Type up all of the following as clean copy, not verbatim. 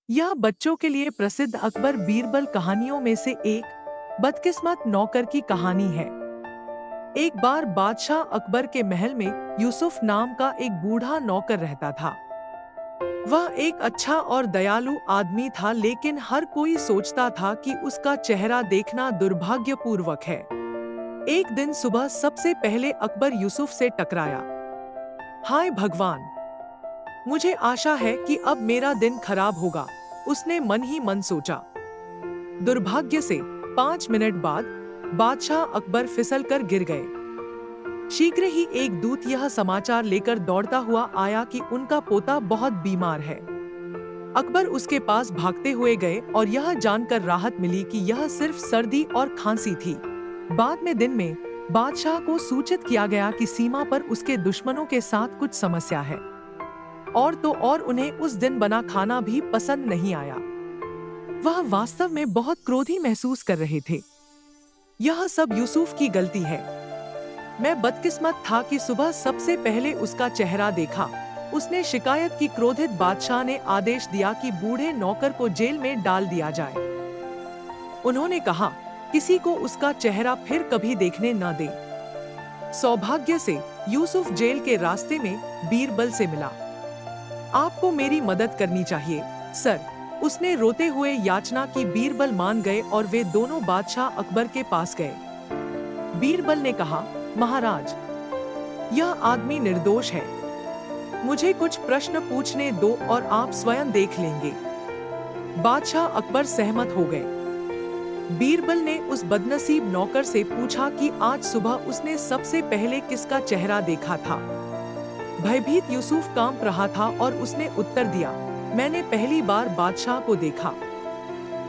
यह बच्चों के लिए प्रसिद्ध अकबर बीरबल कहानियों में से एक बदकिस्मत नौकर की कहानी है। एक बार बादशाह अकबर के महल में यूसुफ नाम का एक बूढ़ा नौकर रहता था। वह एक अच्छा और दयालु आदमी था, लेकिन हर कोई सोचता था कि उसका चेहरा देखना दुर्भाग्यपूर्वक है। एक दिन सुबह सबसे पहले अकबर यूसुफ से टकराया। हाय भगवान, मुझे आशा है कि अब मेरा दिन खराब होगा, उसने मन ही मन सोचा। दुर्भाग्य से 5 मिनट बाद बादशाह अकबर फिसलकर गिर गए। शीघ्र ही एक दूत यह समाचार लेकर दौड़ता हुआ आया कि उनका पोता बहुत बीमार है। अकबर उसके पास भागते हुए गए और यह जानकर राहत मिली कि यह सिर्फ सर्दी और खांसी थी। बाद में दिन में बादशाह को सूचित किया गया कि सीमा पर उसके दुश्मनों के साथ कुछ समस्या है। और तो और उन्हें उस दिन बना खाना भी पसंद नहीं आया। वह वास्तव में बहुत क्रोधी महसूस कर रहे थे। यह सब यूसुफ की गलती है। मैं बदकिस्मत था कि सुबह सबसे पहले उसका चेहरा देखा। उसने शिकायत की। क्रोधित बादशाह ने आदेश दिया कि बूढ़े नौकर को जेल में डाल दिया जाए। उन्होंने कहा, किसी को उसका चेहरा फिर कभी देखने न दे। सौभाग्य से यूसुफ जेल के रास्ते में बीरबल से मिला। आपको मेरी मदद करनी चाहिए, सर, उसने रोते हुए याचना की। बीरबल मान गए और वे दोनों बादशाह अकबर के पास गए। बीरबल ने कहा, महाराज, यह आदमी निर्दोष है। मुझे कुछ प्रश्न पूछने दो और आप स्वयं देख लेंगे। बादशाह अकबर सहमत हो गए। बीरबल ने उस बदनसीब नौकर से पूछा कि आज सुबह उसने सबसे पहले किसका चेहरा देखा था। भयभीत यूसुफ कांप रहा था और उसने उत्तर दिया, मैंने पहली बार बादशाह को देखा।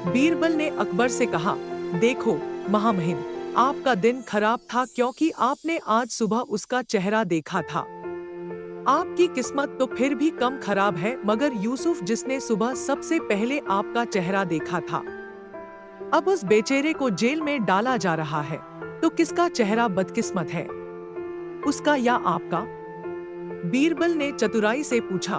बीरबल ने अकबर से कहा, देखो महामहिम, आपका दिन खराब था क्योंकि आपने आज सुबह उसका चेहरा देखा था। आपकी किस्मत तो फिर भी कम खराब है, मगर यूसुफ जिसने सुबह सबसे पहले आपका चेहरा देखा था, अब उस बेचारे को जेल में डाला जा रहा है। तो किसका चेहरा बदकिस्मत है, उसका या आपका? बीरबल ने चतुराई से पूछा।